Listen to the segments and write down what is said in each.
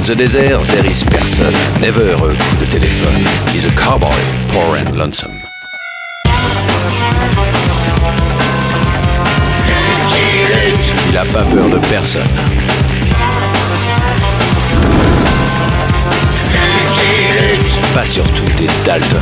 the desert, there is person, never a coup de téléphone. He's a cowboy, poor and lonesome. Il a pas peur de personne. Pas surtout des Dalton.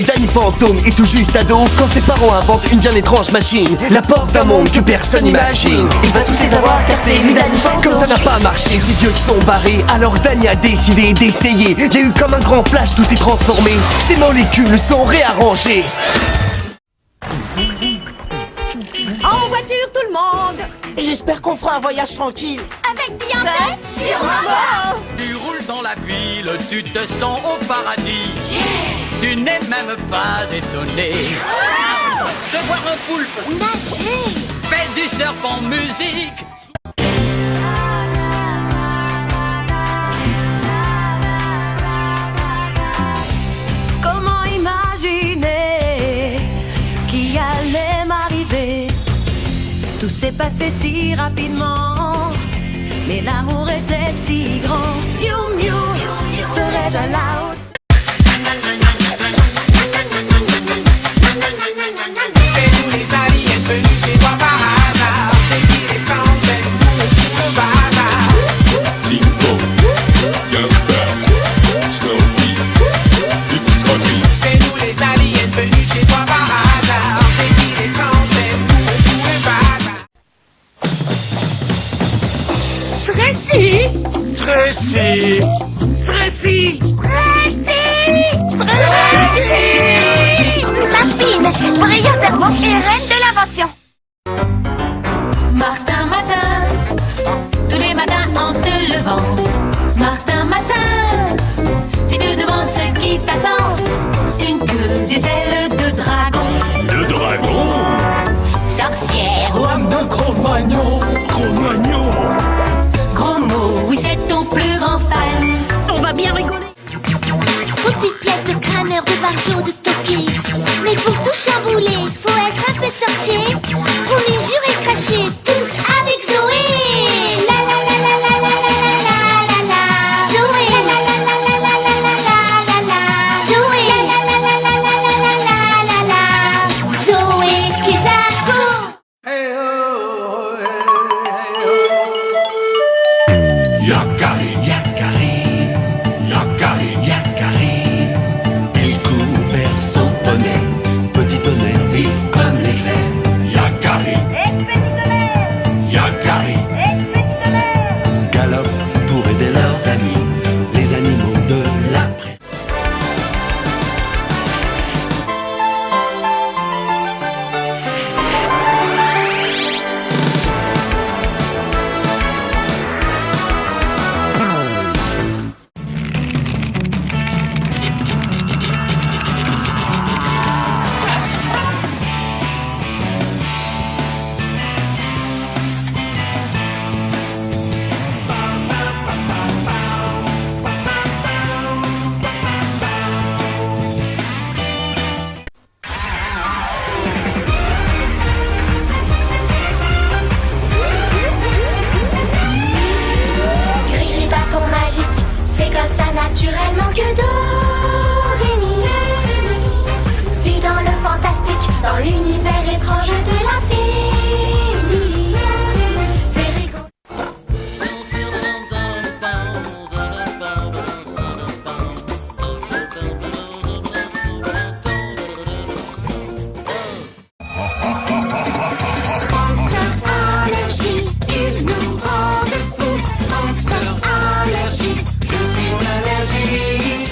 Danny Fantôme est tout juste ado quand ses parents inventent une bien étrange machine, la porte d'un monde que personne n'imagine. Il va tous les avoir cassés, lui Danny Fantôme. Comme ça n'a pas marché, ses dieux sont barrés. Alors Danny a décidé d'essayer. Il y a eu comme un grand flash, tout s'est transformé. Ses molécules sont réarrangées. En voiture tout le monde. J'espère qu'on fera un voyage tranquille. Avec bien fait, sûrement. Tu roules dans la ville, tu te sens au paradis. Tu n'es même pas étonné de voir un poulpe Nager. fait du surf en musique. Comment imaginer ce qui allait m'arriver? Tout s'est passé si rapidement, mais l'amour était si grand. Miou miou, serais-je à la hauteur? Tracy! Tracy! La fine, brillant cerveau et reine de l'invention. Martin Matin, tous les matins en te levant. Martin Matin, tu te demandes ce qui t'attend. Une queue, des ailes de dragon. De dragon? Sorcière. Lame de Cro-Magnon! Cro-Magnon! Gros mot, oui c'est ton plus grand fan. On va bien rigoler. Trop de pipelettes, de crâneurs, de barjots, de toqués. Mais pour tout chambouler, faut être un peu sorcier. Promis, juré, craché, tous avec Zoé. La la la la la la la la la la. Zoé. La la la la la la la la la la. Zoé. La la la la la la la la la la. Zoé qui s'accroche. Yakari, Yakari, Yakari, Yakari. Elle court vers son poney, petit tonnerre vif comme l'éclair. Yakari, Yakari, galope pour aider leurs amis, les animaux de l'après. Gris bâton magique, c'est comme ça naturellement que Dorémy vit dans le fantastique, dans l'univers étrange de la féerie. C'est rigolo. Monster Allergie, il nous rend fous. Monster Allergie, je suis allergique.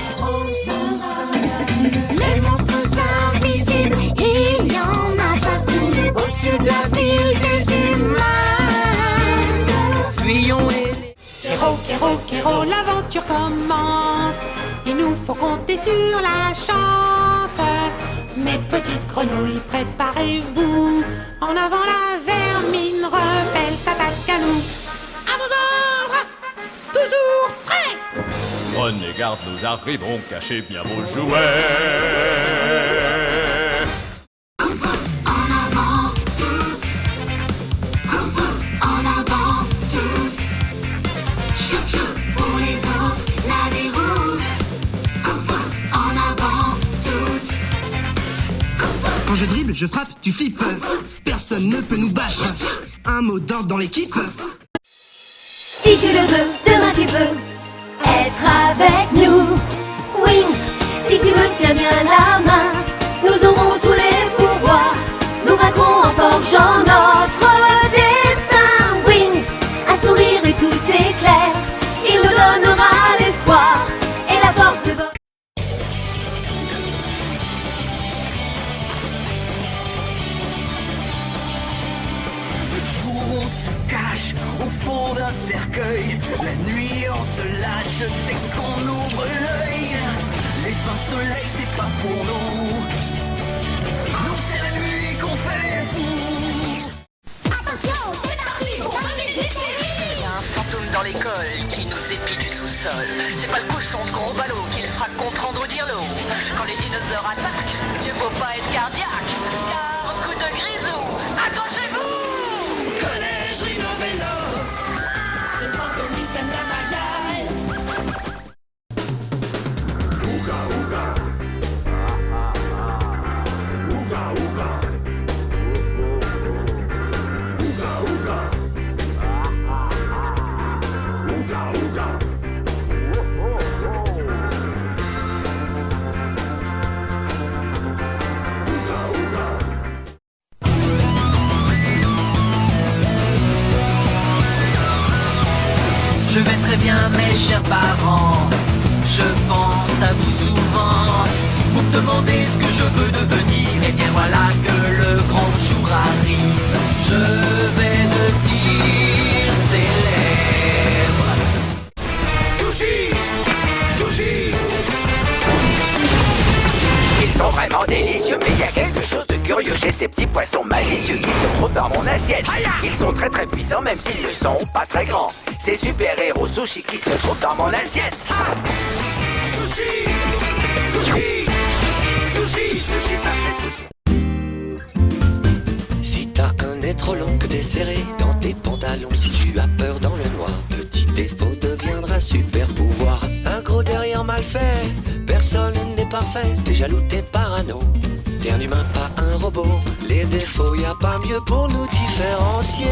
super-héros, l'aventure commence. Il nous faut compter sur la chance. Mes petites grenouilles, préparez-vous. En avant la vermine rebelle s'attaque à nous. À vos ordres, toujours prêts. Prenez garde, nous arrivons, cachez bien vos jouets. Pour les autres, la déroute. Confort, en avant, toutes. Quand je dribble, je frappe, tu flippes. Personne ne peut nous battre. Un mot d'ordre dans l'équipe. Si tu le veux, demain tu peux être avec nous. Wings, si tu me tiens bien la main, nous aurons tous les pouvoirs. Nous vaincrons en forgeant notre destin. Wings, un sourire et tout s'éclaire. Il nous donnera l'espoir et la force de votre... Le jour on se cache au fond d'un cercueil. La nuit on se lâche dès qu'on ouvre l'œil. Les bains de soleil c'est pas pour nous. Nous c'est la nuit qu'on fait fou. Attention, c'est parti, on est d'hystérie. Il y a un fantôme dans l'école qui nous épie du sous-sol. C'est pas le cochon, ce gros ballot qui le fera comprendre au dire l'eau. Quand les dinosaures attaquent, mieux vaut pas être cardiaque. Car un coup de grisou, accrochez-vous. Collège Rhinovélos, c'est pas comme ils sèment la bagaille. Ouga, ouga. Ouga, ouga. Ouga, ouga. Ouga, ouga. Je vais très bien mes chers parents. Je pense à vous souvent. Vous me demandez ce que je veux devenir. Et bien voilà que le grand jour arrive. Je vais devenir célèbre. Sushi! Sushi! Ils sont vraiment délicieux, mais il y a quelque chose de curieux chez ces petits poissons malicieux qui se trouvent dans mon assiette. Ils sont très très puissants, même s'ils ne sont pas très grands. Ces super-héros sushi qui se trouvent dans mon assiette. Sushi! Sushi! Sushi! Sushi! Parfait, sushi! Si t'as un nez trop long que t'es serré dans tes pantalons, si tu as peur dans le noir, petit défaut deviendra super pouvoir. Un gros derrière mal fait, personne n'est parfait, t'es jaloux, t'es parano. T'es un humain, pas un robot, les défauts, y a pas mieux pour nous différencier.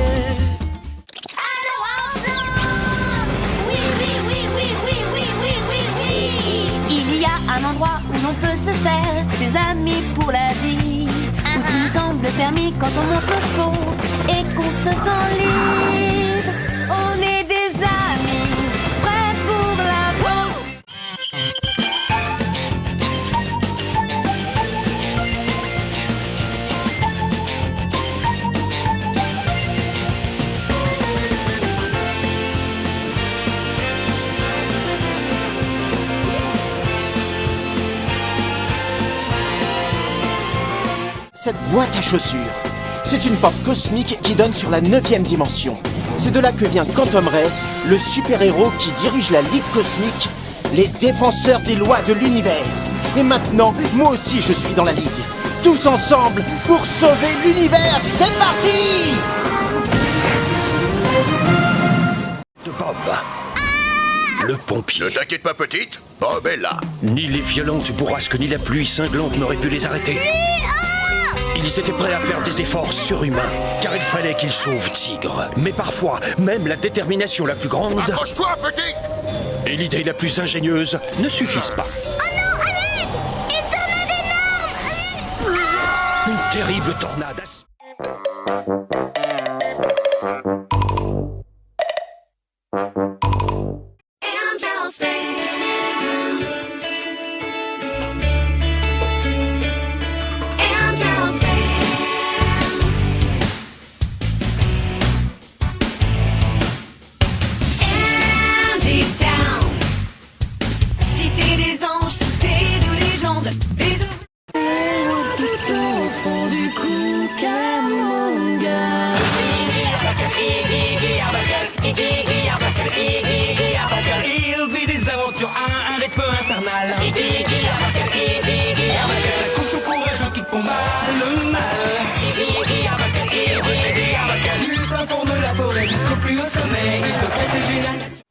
Il y a un endroit où l'on peut se faire des amis pour la vie, où tout nous semble permis quand on monte au fond et qu'on se sent libre. On est des amis, prêts pour l'aventure. Cette boîte à chaussures, c'est une porte cosmique qui donne sur la 9e dimension. C'est de là que vient Quantum Ray, le super-héros qui dirige la Ligue Cosmique, les défenseurs des lois de l'univers. Et maintenant, moi aussi je suis dans la Ligue. Tous ensemble pour sauver l'univers, c'est parti! De Bob. Le pompier. Ne t'inquiète pas, petite, Bob est là. Ni les violentes bourrasques ni la pluie cinglante n'auraient pu les arrêter. Ils étaient prêts à faire des efforts surhumains, car il fallait qu'ils sauvent Tigre. Mais parfois, même la détermination la plus grande... Accroche-toi, petite! Et l'idée la plus ingénieuse ne suffisent pas. Oh non, allez! Une tornade énorme! Une terrible tornade. Angel's fans. Angel's fans. Angie down. sur un rythme infernal. Iggy, Abacal, Iggy, c'est la course courageuse qui combat le mal. Iggy, Abacal, Iggy, du fin fond de la forêt jusqu'au plus haut sommet, il peut protéger la nature.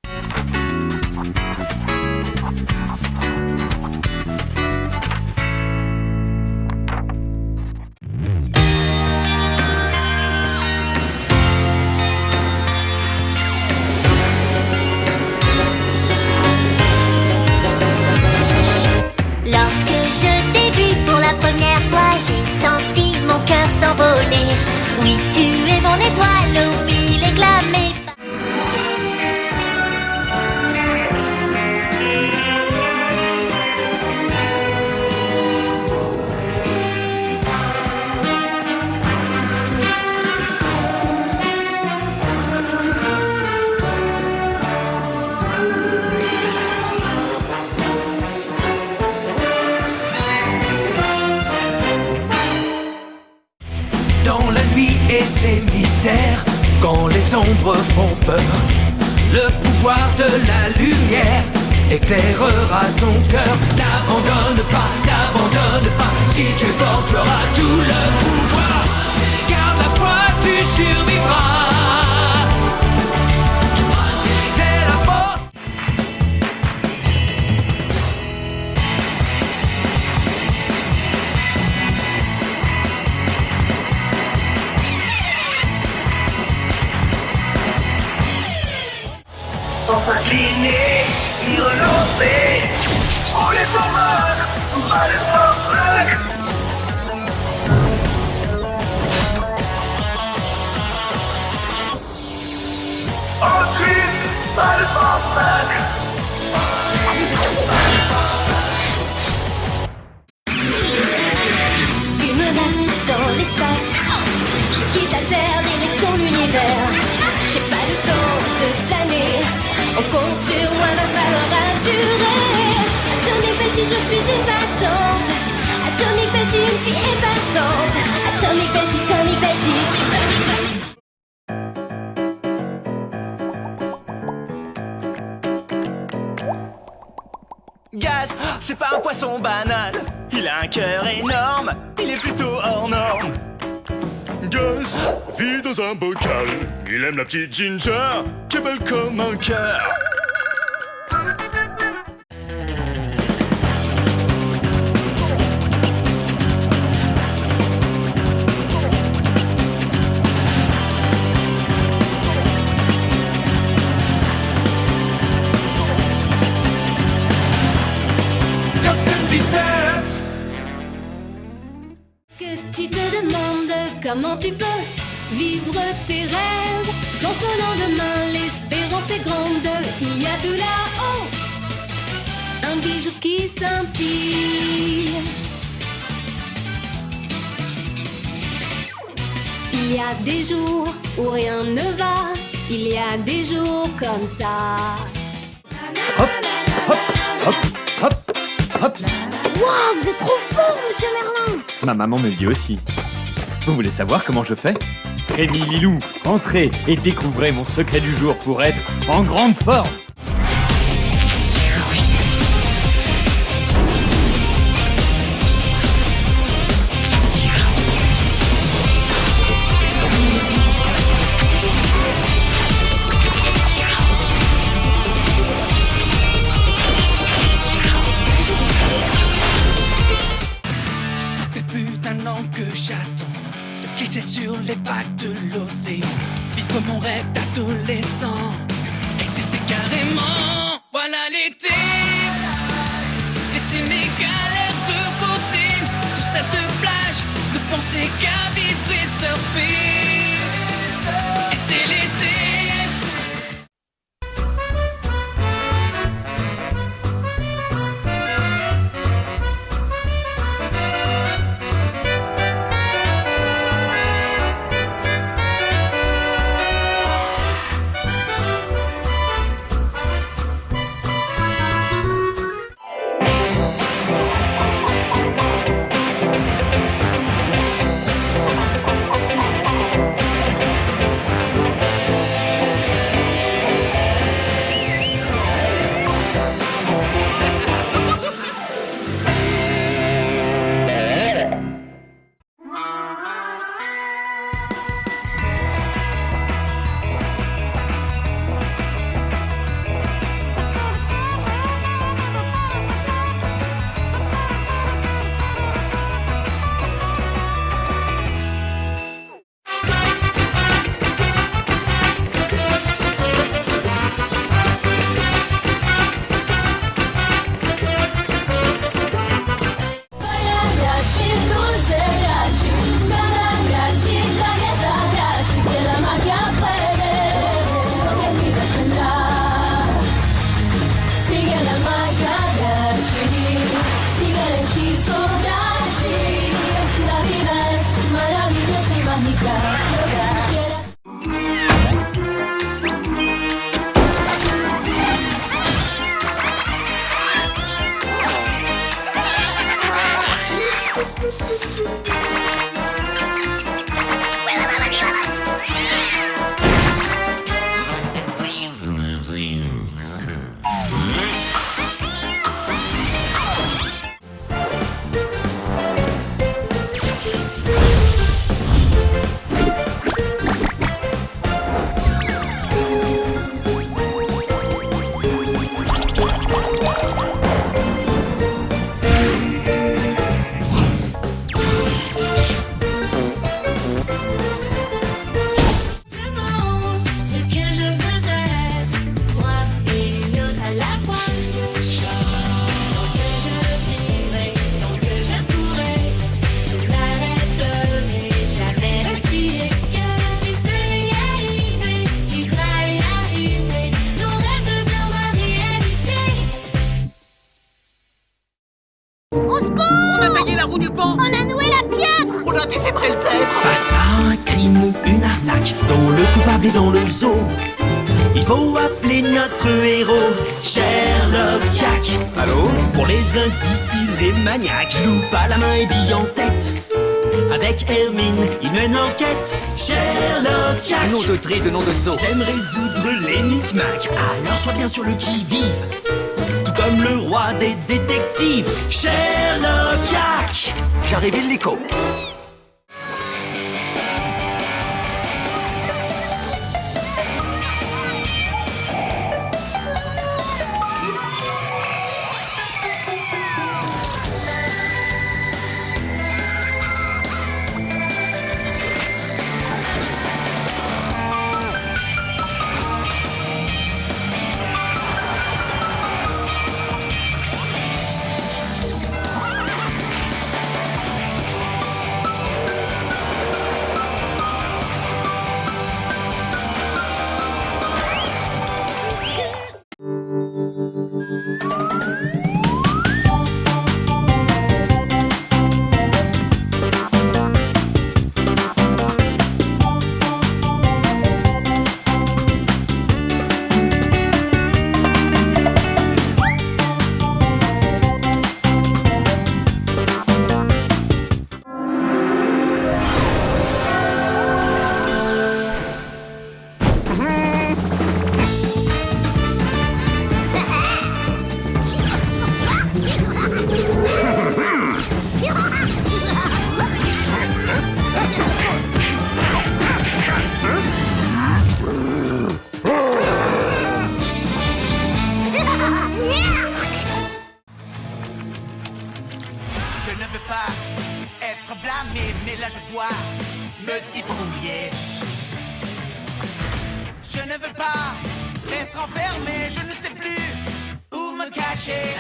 Lorsque je t'ai vu pour la première fois, j'ai senti mon cœur s'envoler. Oui, tu es mon étoile aux mille éclats, mais Dans la nuit et ses mystères, quand les ombres font peur, le pouvoir de la lumière éclairera ton cœur. N'abandonne pas, si tu es fort tu auras tout le pouvoir. Garde la foi, tu survivras. C'est la force. Sans s'incliner, ni renoncer. On est pour vaincre, mal pensé. Altruiste, mal pensé. Une menace dans l'espace. Je quitte la Terre, direction l'univers. J'ai pas le temps de flâner. On compte sur moi, va falloir assurer. Atomic Betty, je suis épatante. Atomic Betty, une fille épatante. Atomic Betty, Atomic Betty, Atomic Betty. Gaz, c'est pas un poisson banal. Il a un cœur énorme, il est plutôt hors norme. Gaz vit dans un bocal. Il aime la petite Ginger, qui est belle comme un cœur. Que tu te demandes comment tu peux vivre tes rêves. Dans ce lendemain, l'espérance est grande. Il y a tout là-haut un bijou qui scintille. Il y a des jours où rien ne va. Il y a des jours comme ça. Hop, hop, hop, hop, hop. Waouh, vous êtes trop fort, monsieur Merlin. Ma maman me le dit aussi. Vous voulez savoir comment je fais? Rémi, Lilou, entrez et découvrez mon secret du jour pour être en grande forme. Ça fait plus d'1 an que j'attends de glisser sur les vagues de l'océan. Vivre mon rêve d'adolescent, exister carrément. Voilà l'été, laisser mes galères de côté. Sur cette plage, ne penser qu'à vivre et surfer. Et c'est l'été. La vida es maravillosa y mágica. Ce que je veux être, moi et une autre à la fois. Tant que je vivrai, tant que je pourrai, je n'arrêterai jamais de crier que tu peux y arriver, tu devras y arriver, ton rêve devient ma réalité. Au secours! On a taillé la roue du pont! On a noué la pieuvre! On a décébré le zèbre. Face à un crime ou une arnaque dont le coupable est dans le zoo, il faut appeler notre héros, Sherlock Jack. Allô? Pour les indices, il est maniaque, loupe à la main et bille en tête. Avec Hermine, il mène l'enquête, Sherlock Jack. Nom de trait de nom de zoo. T'aimes résoudre l'énigme, alors sois bien sur le qui-vive. Tout comme le roi des détectives, Sherlock Jack. J'arrive illico. Je ne veux pas être blâmé, mais là je dois me débrouiller. Je ne veux pas être enfermé, je ne sais plus où me cacher.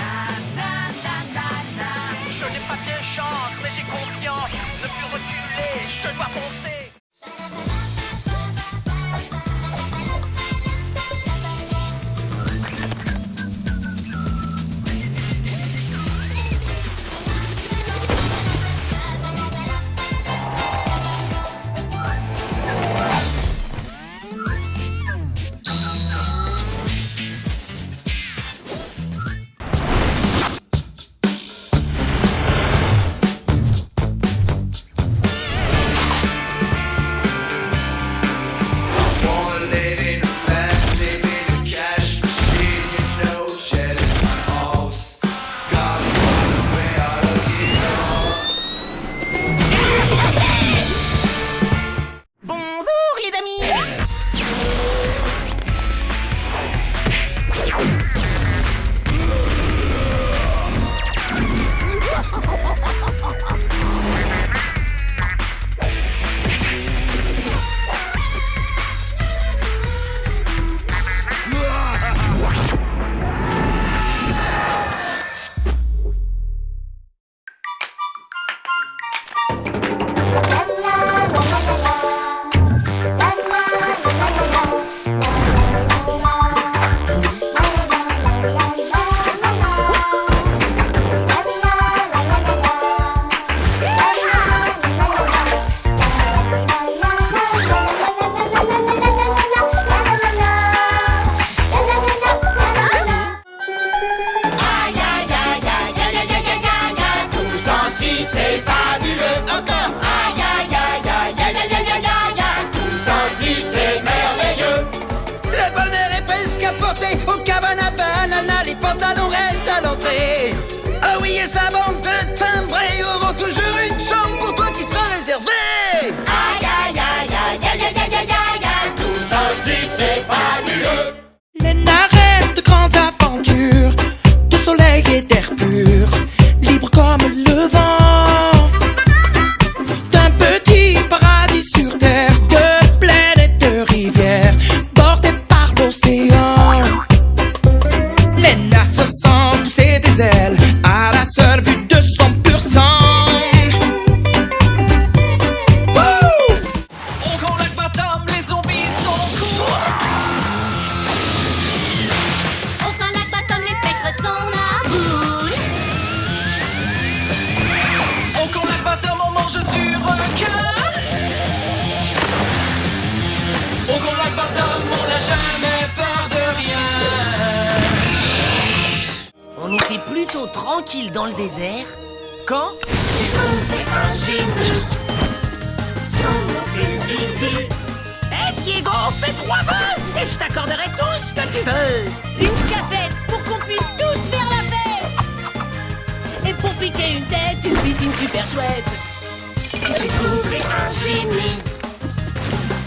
Je n'ai pas de chance, mais j'ai confiance. Ne plus reculer, je dois foncer. étincelle à la seule vue de son pur sang. Au grand lac Batam, les zombies sont en cours. Au grand lac Batam, les spectres sont à boule. Au grand lac Batam, on mange du requin. Au grand lac Batam, on n'a jamais peur de rien. On était plutôt tranquille dans le désert quand j'ai trouvé un génie. Sans ses idées. Hé Diego, fais 3 vœux et je t'accorderai tout ce que tu veux. Une cafette pour qu'on puisse tous faire la fête. Et pour piquer une tête, une piscine super chouette. J'ai trouvé un génie.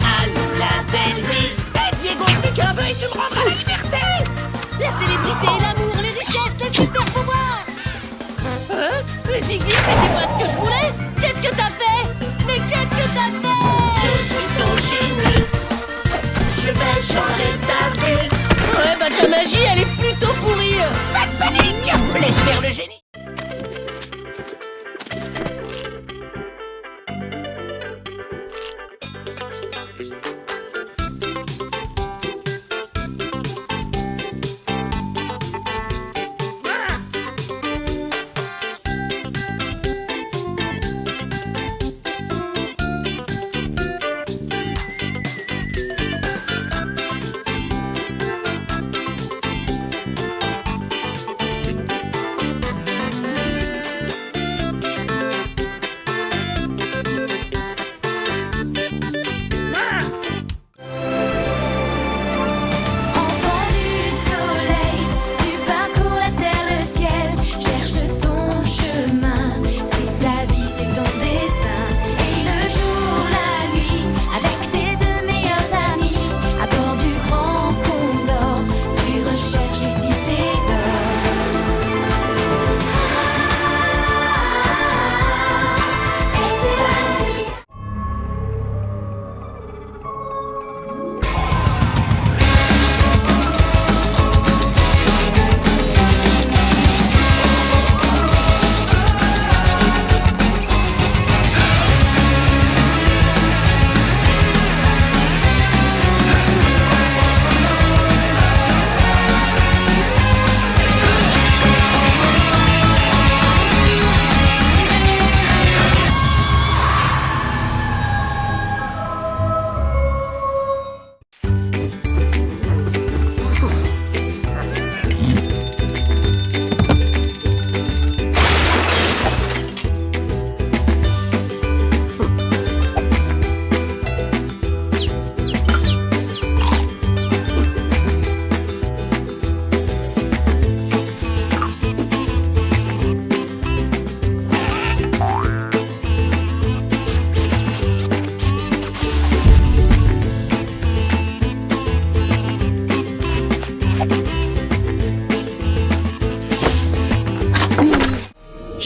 Allô la belle vie. Hé Diego, plus qu'un vœu et tu me rendras la liberté. La célébrité, l'amour, les richesses, les super pouvoirs. Hein? Mais Ziggy, c'était pas ce que je voulais. Qu'est-ce que t'as fait? Mais qu'est-ce que t'as fait? Je suis ton génie. Je vais changer ta vie. Ouais, bah ta magie, elle est plutôt pourrie. Pas de panique. Laisse faire le génie. Enfant du soleil, tu parcours la terre, le ciel. Cherche ton chemin. C'est ta vie, c'est ton destin. Et le jour, la nuit, avec tes 2 meilleurs amis, à bord du grand Condor, tu recherches les cités d'or. Esteban.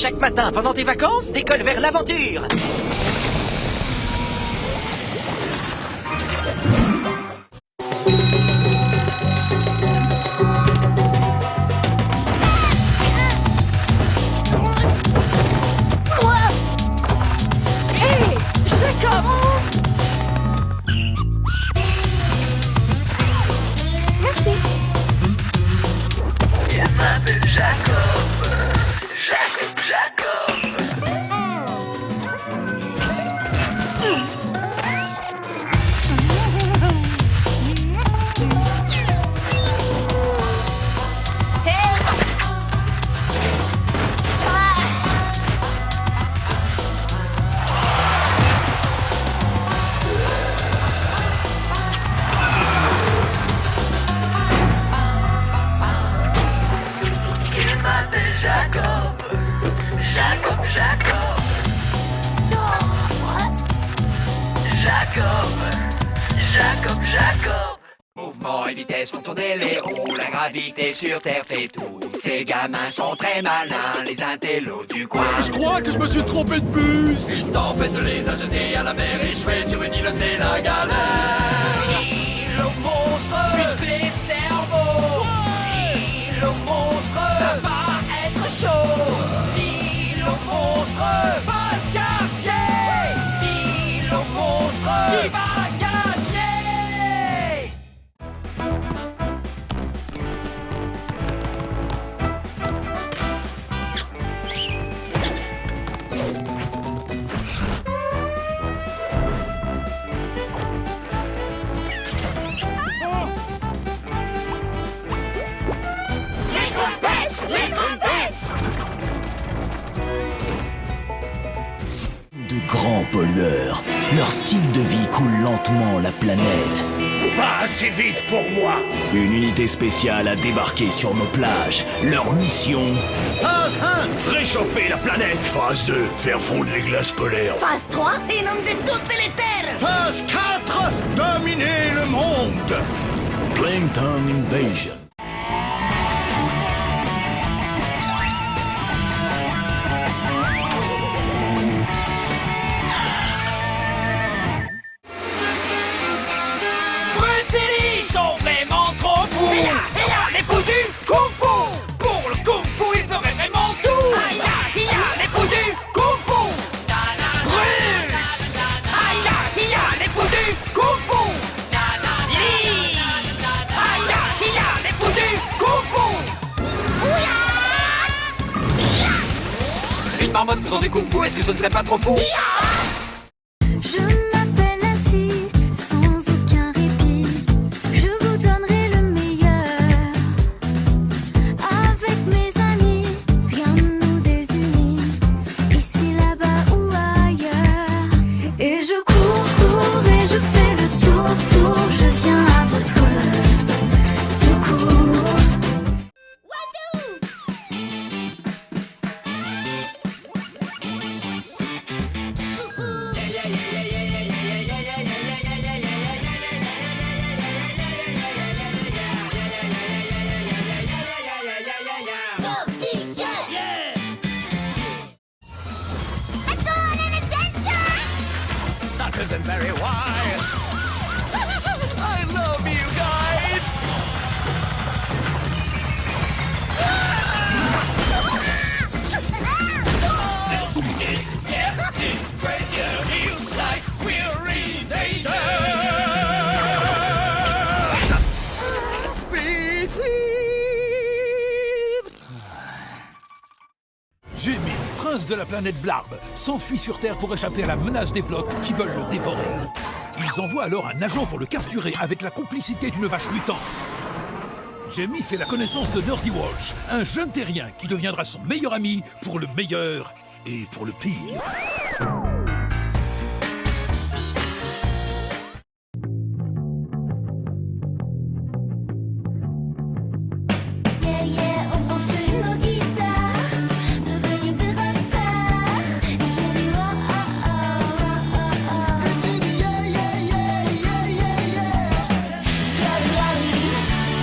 Chaque matin, pendant tes vacances, décolle vers l'aventure. Jacob. Mouvement et vitesse font tourner les roues, la gravité sur Terre fait tout. Ces gamins sont très malins, les intellos du coin. Je crois que je me suis trompé de bus. Une tempête les a jetés à la mer, échoués sur une île, c'est la galère. Île aux monstres, musclés cerveaux. Île aux monstres, ça va être grands pollueurs. Leur style de vie coule lentement la planète. Pas assez vite pour moi. Une unité spéciale a débarqué sur nos plages. Leur mission... Phase 1, réchauffer la planète. Phase 2, faire fondre les glaces polaires. Phase 3, inonder toutes les terres. Phase 4, dominer le monde. Plankton Invasion. Les fous du Kung Fu. Pour le Kung Fu, il ferait vraiment tout. Les fous du Kung Fu. Bruce. Les fous du Kung Fu. Les fous du Kung Fu. Une marmotte faisant du Kung Fu, est-ce que ce ne serait pas trop fou? Je m'appelle Lassie, sans aucun répit. Je vous donnerai le meilleur. Avec mes amis, rien ne nous désunit. Ici, là-bas ou ailleurs. Et je cours et je fais le tour. Je viens à votre secours. That isn't very wise. I love you guys. This is getting crazier. Feels like we're in danger. Jimmy, prince de la planète Blarb, s'enfuit sur Terre pour échapper à la menace des flottes qui veulent le dévorer. Ils envoient alors un agent pour le capturer avec la complicité d'une vache mutante. Jamie fait la connaissance de Nerdy Walsh, un jeune terrien qui deviendra son meilleur ami pour le meilleur et pour le pire. On branche nos guitares, devenir des rockstars. Et j'ai dit oh oh oh oh oh. Et j'ai dit yeah yeah yeah yeah yeah yeah. Scary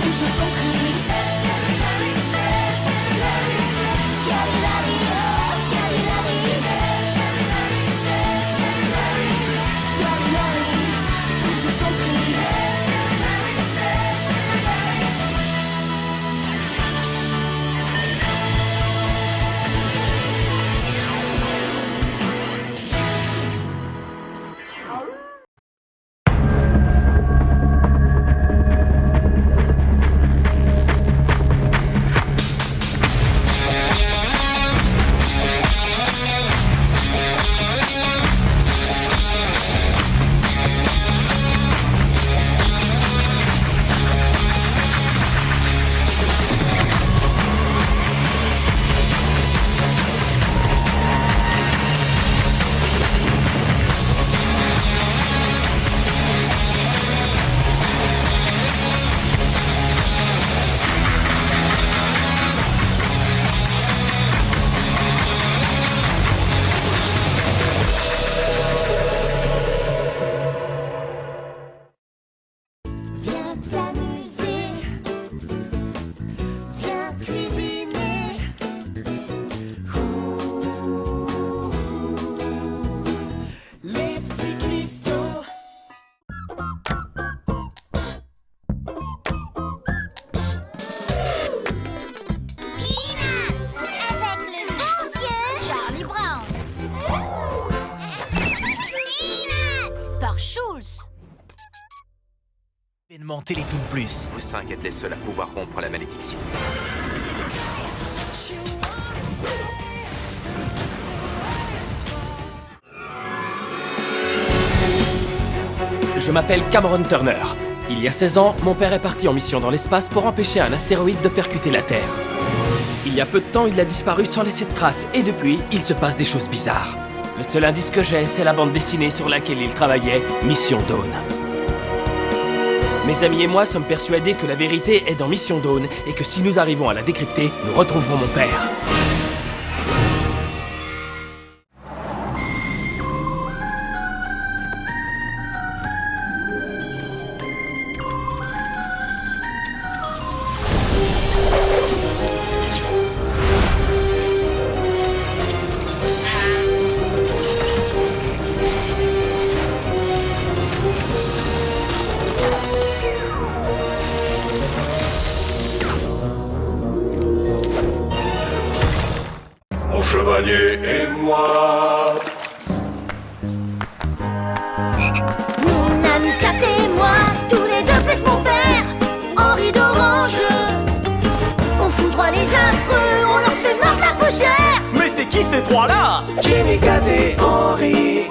pousse son cri. Scary oh, scary pousse son cri. Événement Télétoon Plus. Vous 5 êtes les seuls à pouvoir rompre la malédiction. Je m'appelle Cameron Turner. Il y a 16 ans, mon père est parti en mission dans l'espace pour empêcher un astéroïde de percuter la Terre. Il y a peu de temps, il a disparu sans laisser de traces et depuis, il se passe des choses bizarres. Le seul indice que j'ai, c'est la bande dessinée sur laquelle il travaillait, Mission Dawn. Mes amis et moi sommes persuadés que la vérité est dans Mission Dawn et que si nous arrivons à la décrypter, nous retrouverons mon père. Mon chevalier et moi. Mon ami Kat et moi, tous les deux plus mon père, Henri d'Orange. On foudroie les affreux, on leur fait mordre la poussière. Mais c'est qui ces trois-là? Jimmy, Kat et Henri.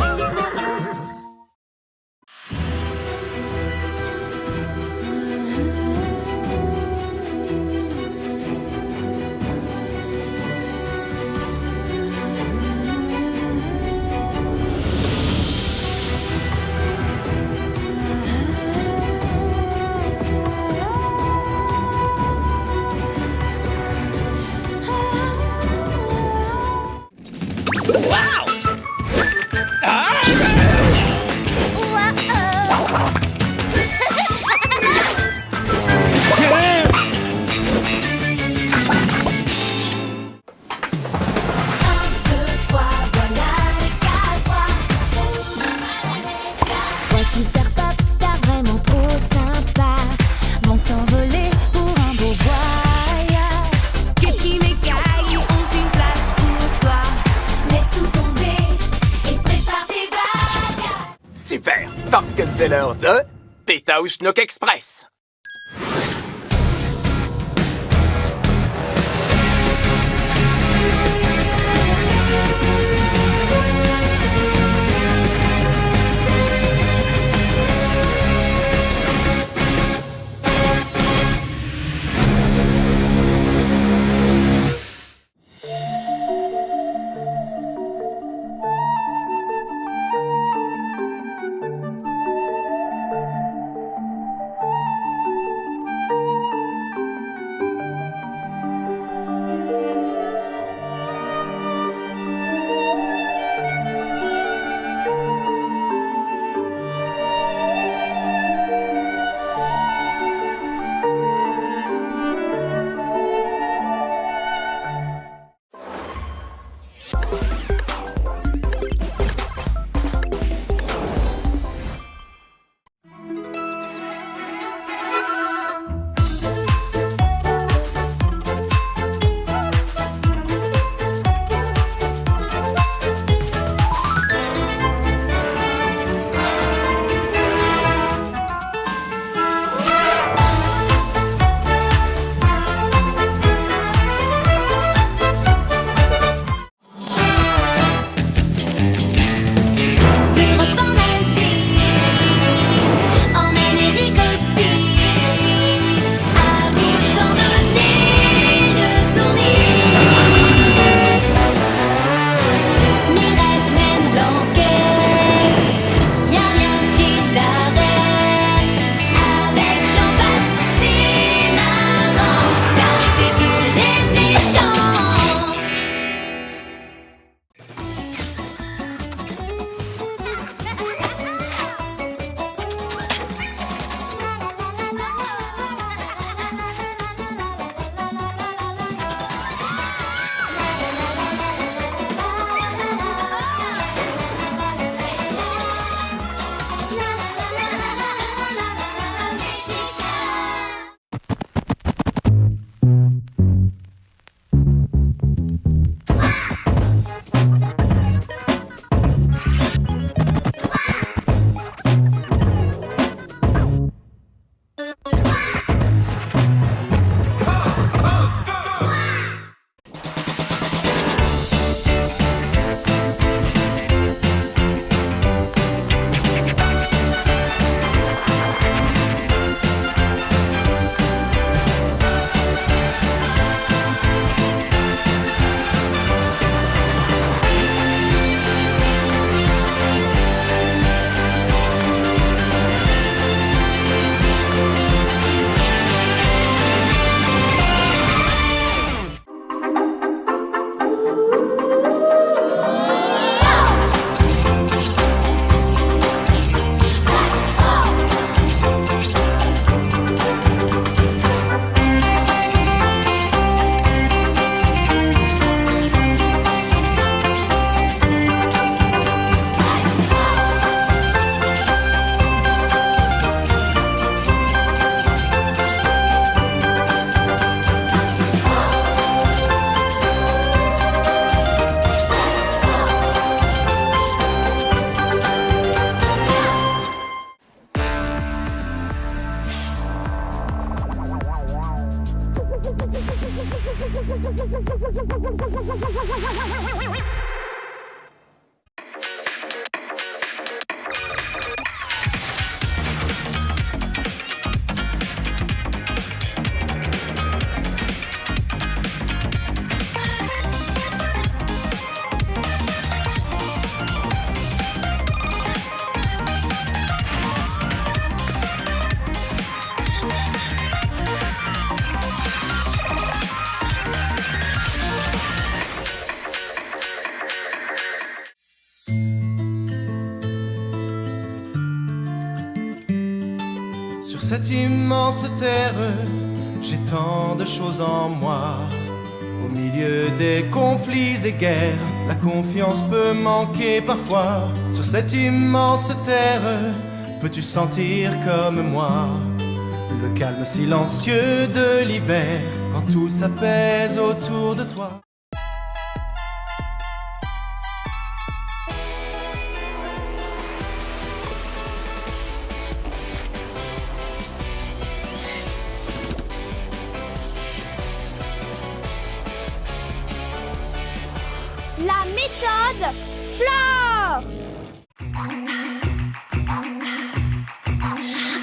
Trois super pop stars vraiment trop sympas vont s'envoler pour un beau voyage. Kiki et Kai ont une place pour toi. Laisse tout tomber et prépare tes bagages. Super, parce que c'est l'heure de Pétao Schnock Express. Sur cette immense terre, j'ai tant de choses en moi. Au milieu des conflits et guerres, la confiance peut manquer parfois. Sur cette immense terre, peux-tu sentir comme moi le calme silencieux de l'hiver, quand tout s'apaise autour de toi? La méthode Flore.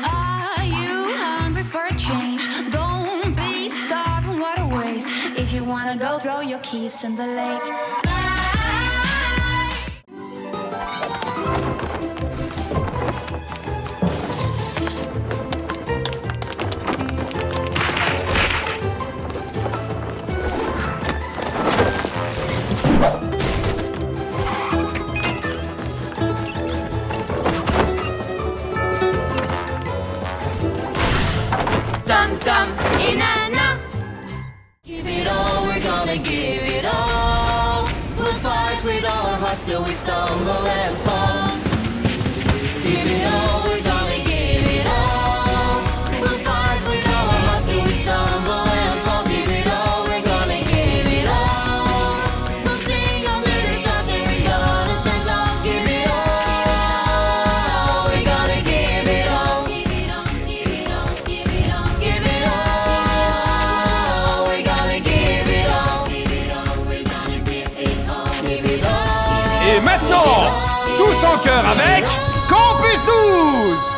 Are you hungry for a change? Don't be starving, what a waste. If you wanna go, throw your keys in the lake. Tom et Nana. Give it all, we're gonna give it all. We'll fight with all our hearts till we stumble and fall. Give it all, we're gonna give it all. We'll fight with all our hearts till we stumble and fall. Give it all, we're gonna give it all. We'll sing a little song till we're gonna stand tall. Give it all, we're gonna give it all. Give it all, give it all, give it all, give it all. We're gonna give it all. Give it all, we're gonna give it all. Give it all. Et maintenant, tous en chœur avec Campus 12.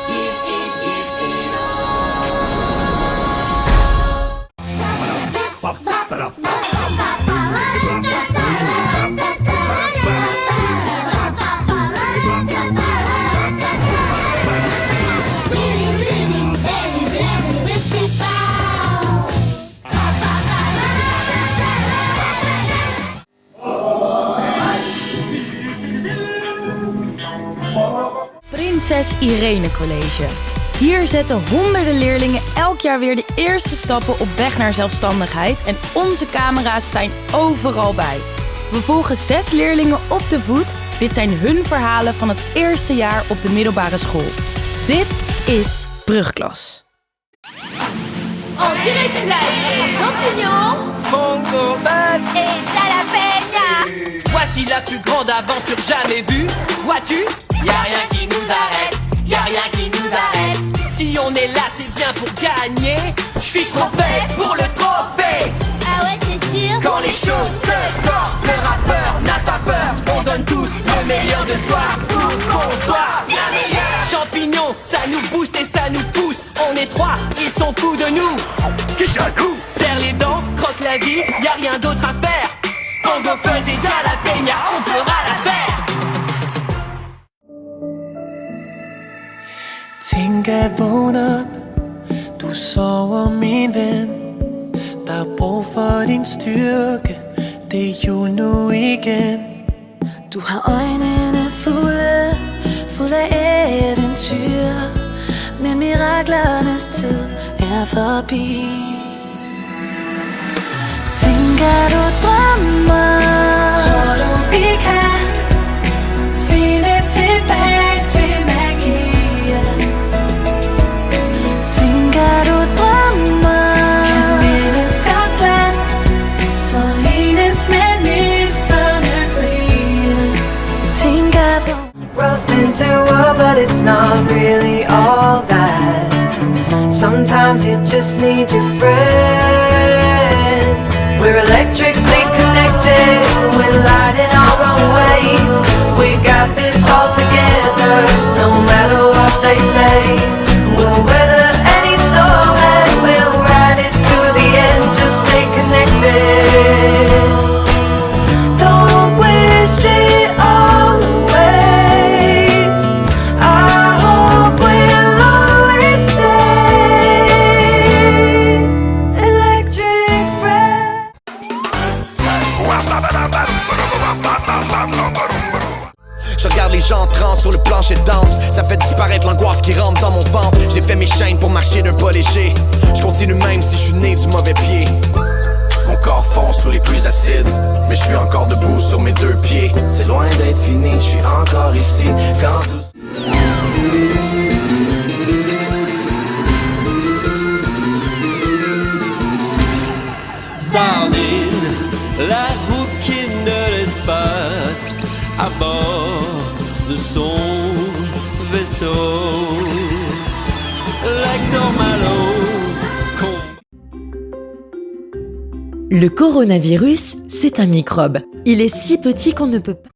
Prinses Irene College. Hier zetten honderden leerlingen elk jaar weer de eerste stappen op weg naar zelfstandigheid en onze camera's zijn overal bij. We volgen 6 leerlingen op de voet. Dit zijn hun verhalen van het eerste jaar op de middelbare school. Dit is Brugklas. En direct live des champignons, Bongo Buzz et Jalapena. Voici la plus grande aventure jamais vue. Vois-tu, y a rien qui nous arrête, y a rien qui nous arrête. Si on est là, c'est bien pour gagner. Je suis trop fait pour le trophée. Ah ouais, t'es sûr? Quand les choses se forcent, le rappeur n'a pas peur. On donne tous le meilleur de soi pour qu'on soit la meilleure. Champignons, ça nous booste et ça nous pousse. On est 3, ils sont fous de nous. Qui jaloux? Serre les dents, croque la vie, y a rien d'autre à faire. Bongo Fuzz et Jalapena, on fera l'affaire. Tænk at vågne op, du sover min ven. Der er brug for din styrke, det er jul nu igen. Du har øjnene fulde af eventyr, men miraklernes tid er forbi. Tænker du drømmer, tror du vi kan finde tilbage til magien? Tænker du drømmer, kan menneskers land forenes med nissernes rige? Tænker du Roast into a, but it's not really all that. Sometimes you just need your friend. We're electrically connected. Je regarde les gens en transe sur le plancher de danse. Ça fait disparaître l'angoisse qui rentre dans mon ventre. J'ai fait mes chaînes pour marcher d'un pas léger. Je continue même si je suis né du mauvais pied. Mon corps fond sous les pluies acides, mais je suis encore debout sur mes deux pieds. C'est loin d'être fini, je suis encore ici. Quand tout... Sardine, la rouquine de l'espace, à bord de son vaisseau. Lector Malo. Le coronavirus, c'est un microbe. Il est si petit qu'on ne peut pas...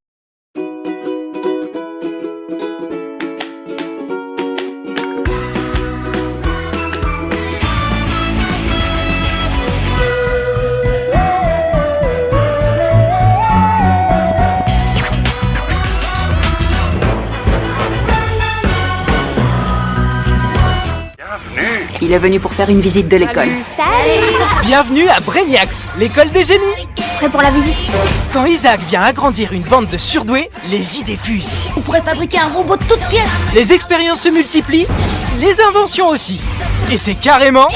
Il est venu pour faire une visite de l'école. Salut. Bienvenue à Brainiacs, l'école des génies. Prêt pour la visite? Quand Isaac vient agrandir une bande de surdoués, les idées fusent. On pourrait fabriquer un robot de toutes pièces. Les expériences se multiplient, les inventions aussi. Et c'est carrément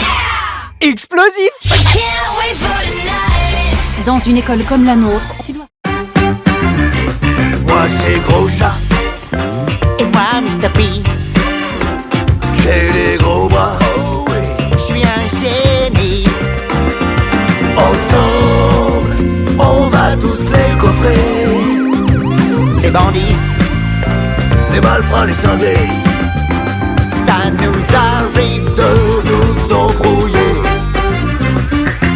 explosif. Dans une école comme la nôtre, tu dois... Moi c'est Gros Chat. Et moi Mr. P. J'ai des gros bras. Oh oui, je suis un génie. Ensemble, on va tous les coffrer. Les bandits, les malfrats, les cinglés. Ça nous arrive de nous embrouiller.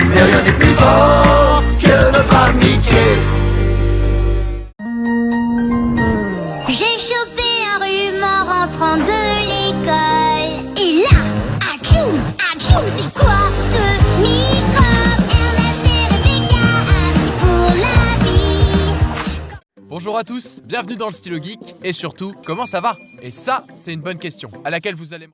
Mais rien n'est plus fort que notre amitié. J'ai chopé un rhume en rentrant de l'école. Et là, atchoum, c'est quoi ce microbe? Ernest et Rebecca, amis pour la vie. Bonjour à tous, bienvenue dans le Stylo Geek. Et surtout, comment ça va? Et ça, c'est une bonne question, à laquelle vous allez...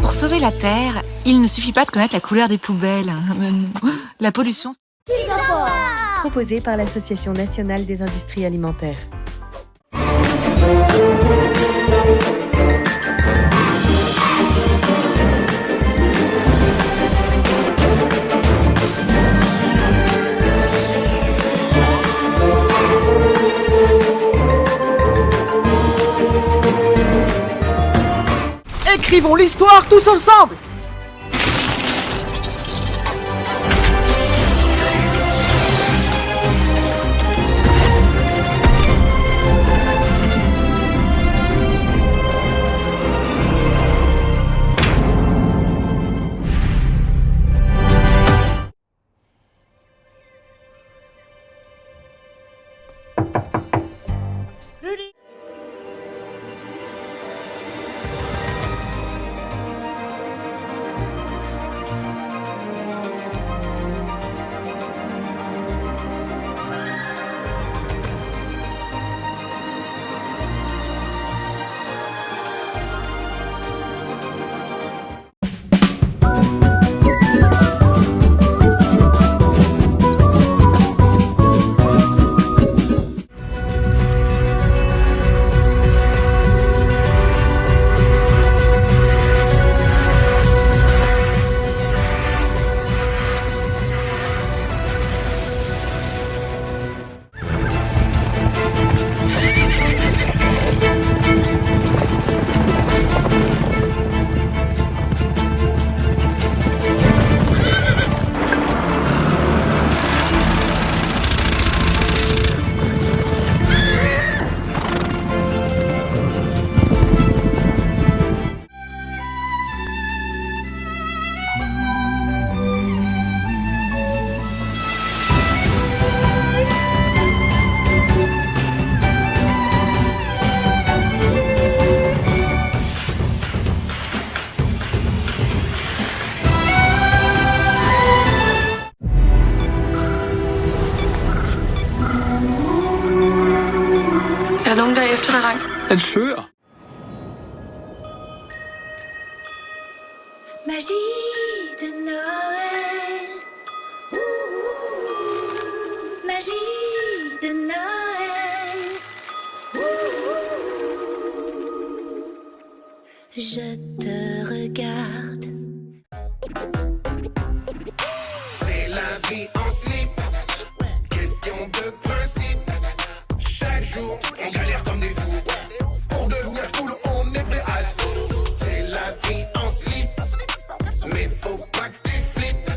Pour sauver la Terre, il ne suffit pas de connaître la couleur des poubelles. La pollution... Proposé par l'Association nationale des industries alimentaires. Écrivons l'histoire tous ensemble. And sure. Magie de Noël. Ouh, magie de Noël. Ouh, je te regarde. C'est la vie en slip. Question de principe. Chaque jour, on galère comme des fous. Pour devenir cool, on est prêt à tout. C'est la vie en slip. Mais faut pas que tu flippes.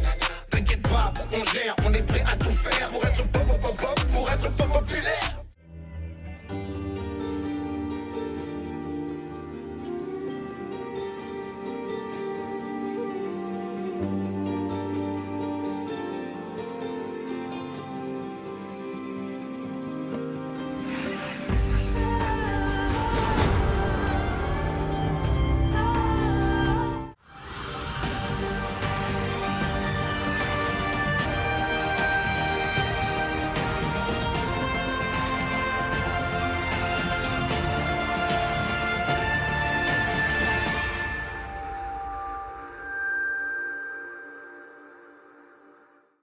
T'inquiète pas, on gère, on est prêt à tout faire pour être pop, pop, pop, pour être pop populaire.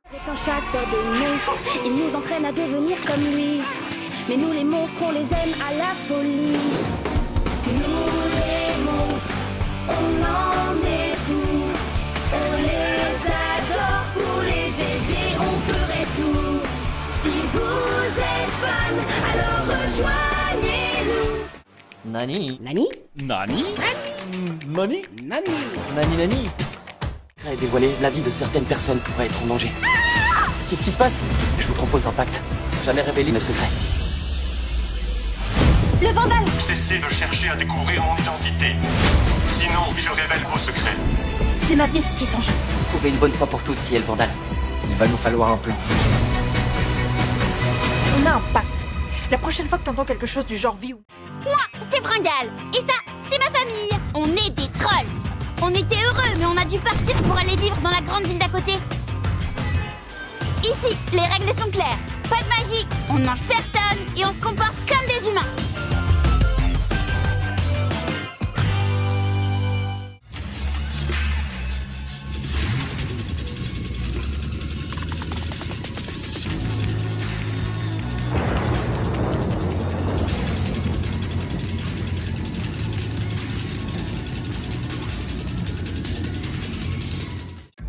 C'est un chasseur de monstres, il nous entraîne à devenir comme lui. Mais nous les monstres, on les aime à la folie. Nous les monstres, on en est fous. On les adore, pour les aider, on ferait tout. Si vous êtes fans, alors rejoignez-nous. Nani? Nani? Nani? Nani? Nani? Nani Nani? Et dévoiler la vie de certaines personnes pourrait être en danger. Qu'est-ce qui se passe? Je vous propose un pacte. Jamais révéler mes secrets. Le vandale! Cessez de chercher à découvrir mon identité. Sinon, je révèle vos secrets. C'est ma vie qui est en jeu. Trouvez une bonne fois pour toutes qui est le vandale. Il va nous falloir un plan. On a un pacte. La prochaine fois que t'entends quelque chose du genre vie ou... Moi, c'est Bringal. Et ça, c'est ma famille. On est des trolls. On était heureux, mais on a dû partir pour aller vivre dans la grande ville d'à côté. Ici, les règles sont claires. Pas de magie, on ne mange personne et on se comporte comme des humains.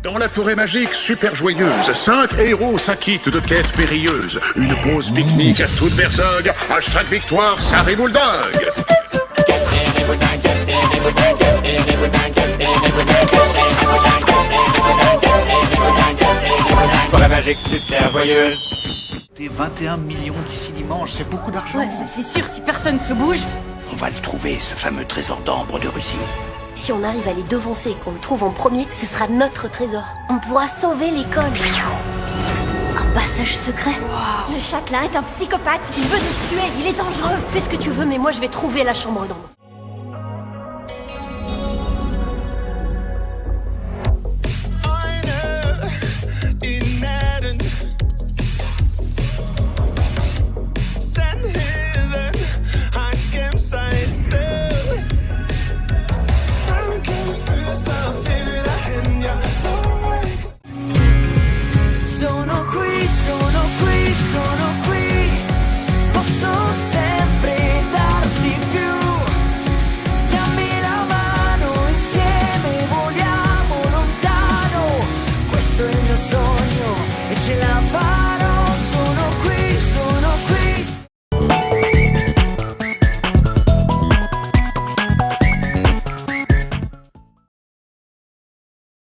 Dans la forêt magique super joyeuse, 5 héros s'acquittent de quêtes périlleuses. Une pause pique-nique à toute berzingue, à chaque victoire, ça riboule dingue. Forêt magique super joyeuse. T'es 21 millions d'ici dimanche, c'est beaucoup d'argent. Ouais, c'est sûr, si personne se bouge. On va le trouver, ce fameux trésor d'ambre de Russie. Si on arrive à les devancer et qu'on le trouve en premier, ce sera notre trésor. On pourra sauver l'école. Un passage secret. Le châtelain est un psychopathe. Il veut nous tuer. Il est dangereux. Fais ce que tu veux, mais moi je vais trouver la chambre d'ombre.